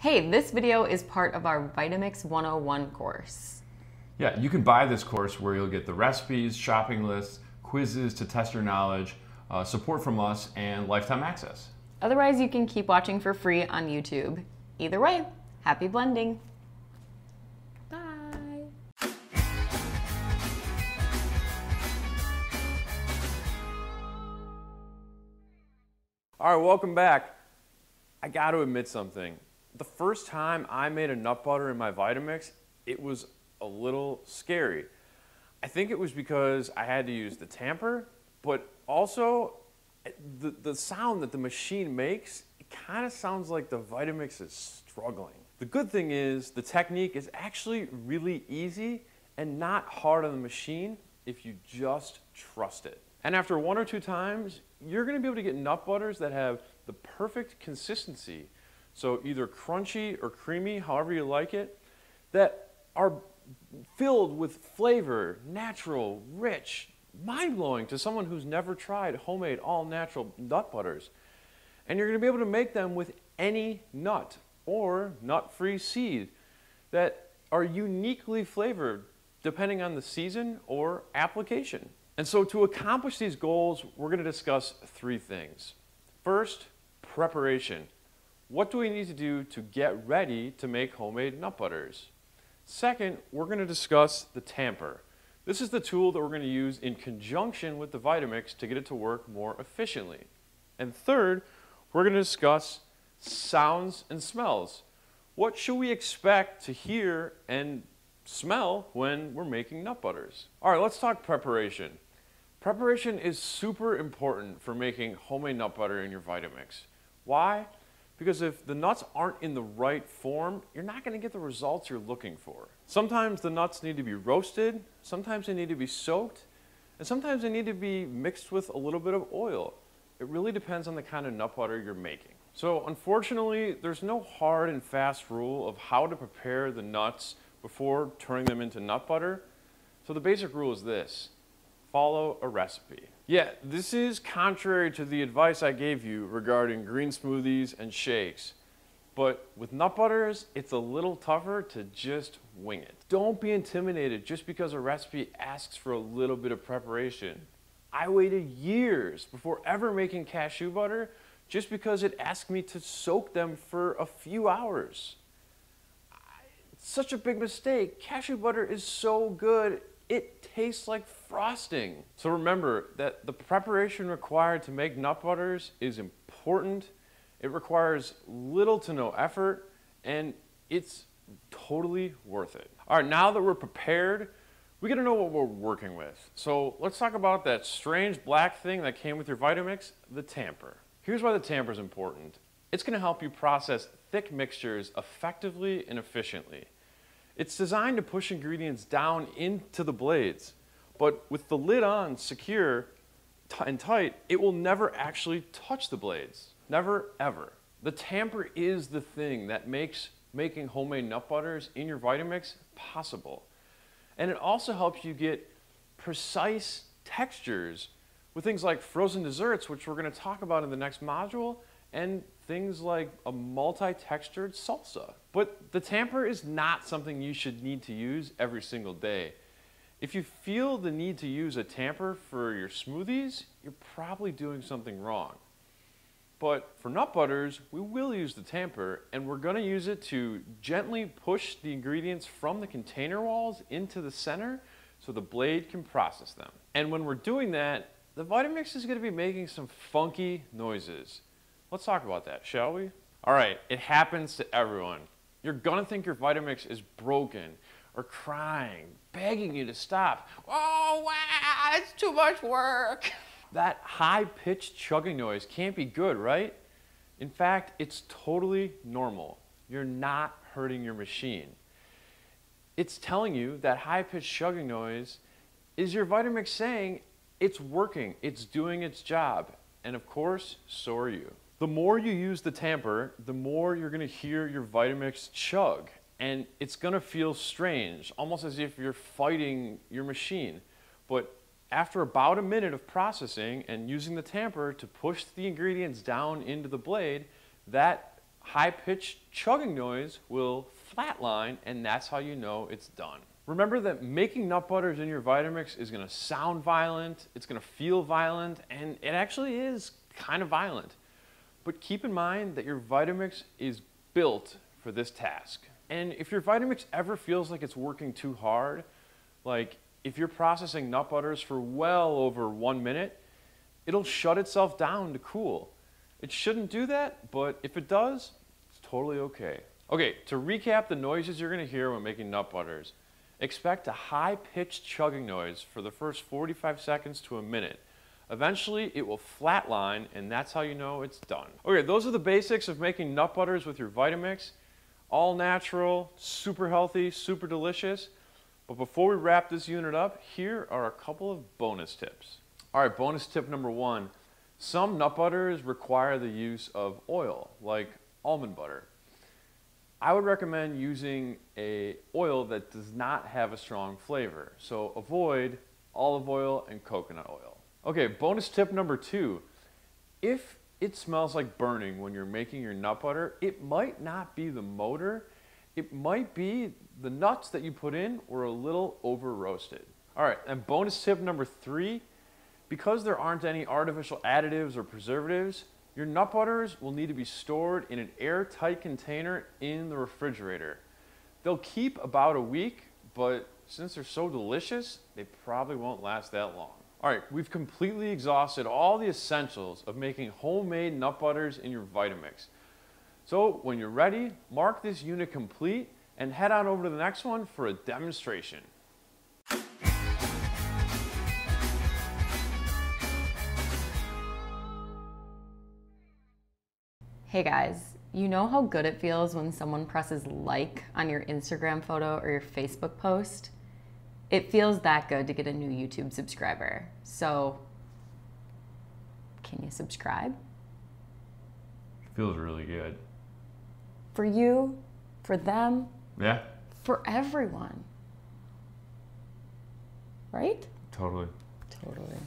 Hey, this video is part of our Vitamix 101 course. Yeah, you can buy this course where you'll get the recipes, shopping lists, quizzes to test your knowledge, support from us, and lifetime access. Otherwise, you can keep watching for free on YouTube. Either way, happy blending. Bye. All right, welcome back. I got to admit something. The first time I made a nut butter in my Vitamix, it was a little scary. I think it was because I had to use the tamper, but also the sound that the machine makes, it kind of sounds like the Vitamix is struggling. The good thing is the technique is actually really easy and not hard on the machine if you just trust it. And after 1 or 2 times, you're going to be able to get nut butters that have the perfect consistency. So either crunchy or creamy, however you like it, that are filled with flavor, natural, rich, mind-blowing to someone who's never tried homemade all-natural nut butters. And you're going to be able to make them with any nut or nut-free seed that are uniquely flavored depending on the season or application. And so to accomplish these goals, we're going to discuss 3 things. First, preparation. What do we need to do to get ready to make homemade nut butters? Second, we're going to discuss the tamper. This is the tool that we're going to use in conjunction with the Vitamix to get it to work more efficiently. And third, we're going to discuss sounds and smells. What should we expect to hear and smell when we're making nut butters? All right, let's talk preparation. Preparation is super important for making homemade nut butter in your Vitamix. Why? Because if the nuts aren't in the right form, you're not going to get the results you're looking for. Sometimes the nuts need to be roasted, sometimes they need to be soaked, and sometimes they need to be mixed with a little bit of oil. It really depends on the kind of nut butter you're making. So unfortunately, there's no hard and fast rule of how to prepare the nuts before turning them into nut butter. So the basic rule is this: follow a recipe. Yeah, this is contrary to the advice I gave you regarding green smoothies and shakes. But with nut butters, it's a little tougher to just wing it. Don't be intimidated just because a recipe asks for a little bit of preparation. I waited years before ever making cashew butter just because it asked me to soak them for a few hours. It's such a big mistake. Cashew butter is so good. It tastes like frosting. So remember that the preparation required to make nut butters is important. It requires little to no effort, and it's totally worth it. All right, now that we're prepared, we gotta know what we're working with. So let's talk about that strange black thing that came with your Vitamix, the tamper. Here's why the tamper is important. It's gonna help you process thick mixtures effectively and efficiently. It's designed to push ingredients down into the blades, but with the lid on secure and tight, it will never actually touch the blades. Never, ever. The tamper is the thing that makes making homemade nut butters in your Vitamix possible. And it also helps you get precise textures with things like frozen desserts, which we're going to talk about in the next module, and things like a multi-textured salsa. But the tamper is not something you should need to use every single day. If you feel the need to use a tamper for your smoothies, you're probably doing something wrong. But for nut butters, we will use the tamper, and we're going to use it to gently push the ingredients from the container walls into the center so the blade can process them. And when we're doing that, the Vitamix is going to be making some funky noises. Let's talk about that, shall we? All right, it happens to everyone. You're gonna think your Vitamix is broken or crying, begging you to stop. Oh, wow, it's too much work. That high-pitched chugging noise can't be good, right? In fact, it's totally normal. You're not hurting your machine. It's telling you that high-pitched chugging noise is your Vitamix saying it's working, it's doing its job. And of course, so are you. The more you use the tamper, the more you're going to hear your Vitamix chug. And it's going to feel strange, almost as if you're fighting your machine. But after about a minute of processing and using the tamper to push the ingredients down into the blade, that high-pitched chugging noise will flatline, and that's how you know it's done. Remember that making nut butters in your Vitamix is going to sound violent, it's going to feel violent, and it actually is kind of violent. But keep in mind that your Vitamix is built for this task. And if your Vitamix ever feels like it's working too hard, like if you're processing nut butters for well over 1 minute, it'll shut itself down to cool. It shouldn't do that, but if it does, it's totally okay. Okay, to recap the noises you're going to hear when making nut butters, expect a high-pitched chugging noise for the first 45 seconds to a minute. Eventually, it will flatline, and that's how you know it's done. Okay, those are the basics of making nut butters with your Vitamix. All natural, super healthy, super delicious. But before we wrap this unit up, here are a couple of bonus tips. All right, bonus tip number 1. Some nut butters require the use of oil, like almond butter. I would recommend using an oil that does not have a strong flavor. So avoid olive oil and coconut oil. Okay, bonus tip number 2. If it smells like burning when you're making your nut butter, it might not be the motor. It might be the nuts that you put in were a little over roasted. All right, and bonus tip number 3, because there aren't any artificial additives or preservatives, your nut butters will need to be stored in an airtight container in the refrigerator. They'll keep about a week, but since they're so delicious, they probably won't last that long. All right, we've completely exhausted all the essentials of making homemade nut butters in your Vitamix. So when you're ready, mark this unit complete and head on over to the next one for a demonstration. Hey guys, you know how good it feels when someone presses like on your Instagram photo or your Facebook post? It feels that good to get a new YouTube subscriber. So, can you subscribe? Feels really good. For you, for them, Yeah, for everyone. Right? totally. Totally.